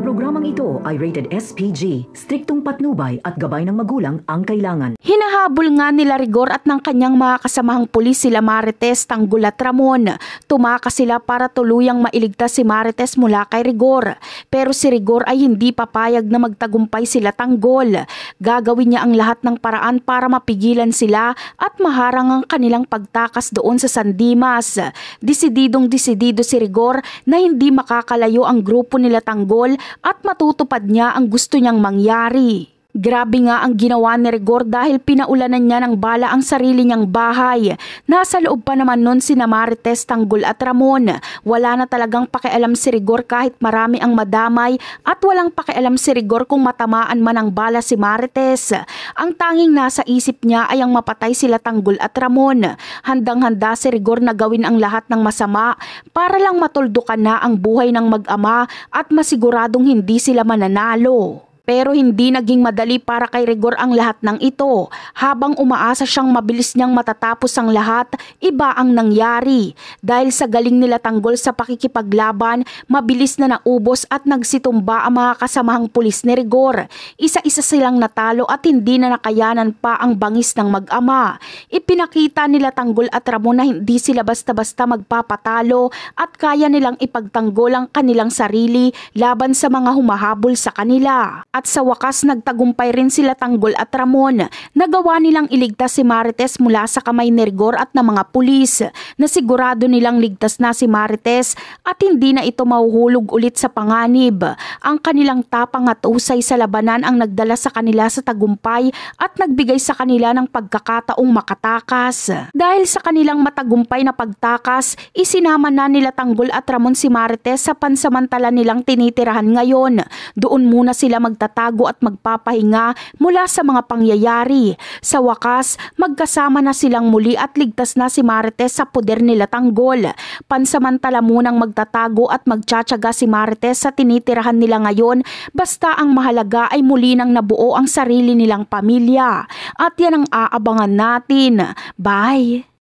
Programang ito ay rated SPG, striktong patnubay at gabay ng magulang ang kailangan. Hinahabol nga nila Rigor at ng kanyang mga kasamahang pulis sila Marites, Tanggol at Ramon. Tumakas sila para tuluyang mailigtas si Marites mula kay Rigor. Pero si Rigor ay hindi papayag na magtagumpay sila Tanggol. Gagawin niya ang lahat ng paraan para mapigilan sila at maharang ang kanilang pagtakas doon sa San Dimas. Desididong-desidido si Rigor na hindi makakalayo ang grupo nila Tanggol at matutupad niya ang gusto niyang mangyari. Grabe nga ang ginawa ni Rigor dahil pinaulanan niya ng bala ang sarili niyang bahay. Nasa loob pa naman nun sina Marites, Tanggol at Ramon. Wala na talagang pakialam si Rigor kahit marami ang madamay at walang pakialam si Rigor kung matamaan man ng bala si Marites. Ang tanging nasa isip niya ay ang mapatay sila Tanggol at Ramon. Handang-handa si Rigor na gawin ang lahat ng masama para lang matuldukan na ang buhay ng mag-ama at masiguradong hindi sila mananalo. Pero hindi naging madali para kay Rigor ang lahat ng ito. Habang umaasa siyang mabilis niyang matatapos ang lahat, iba ang nangyari. Dahil sa galing nila Tanggol sa pakikipaglaban, mabilis na naubos at nagsitumba ang mga kasamahang pulis ni Rigor. Isa-isa silang natalo at hindi na nakayanan pa ang bangis ng mag-ama. Ipinakita nila Tanggol at Ramon na hindi sila basta-basta magpapatalo at kaya nilang ipagtanggol ang kanilang sarili laban sa mga humahabol sa kanila. At sa wakas nagtagumpay rin sila Tanggol at Ramon. Nagawa nilang iligtas si Marites mula sa kamay ni Rigor at ng mga pulis. Nasigurado nilang ligtas na si Marites at hindi na ito mahuhulog ulit sa panganib. Ang kanilang tapang at usay sa labanan ang nagdala sa kanila sa tagumpay at nagbigay sa kanila ng pagkakataong makatakas. Dahil sa kanilang matagumpay na pagtakas, isinama na nila Tanggol at Ramon si Marites sa pansamantala nilang tinitirahan ngayon. Doon muna sila magtatago at magpapahinga mula sa mga pangyayari. Sa wakas, magkasama na silang muli at ligtas na si Marites sa poder nila Tanggol. Pansamantala munang magtatago at magtsatsaga si Marites sa tinitirahan nila ngayon, basta ang mahalaga ay muli nang nabuo ang sarili nilang pamilya. At yan ang aabangan natin. Bye!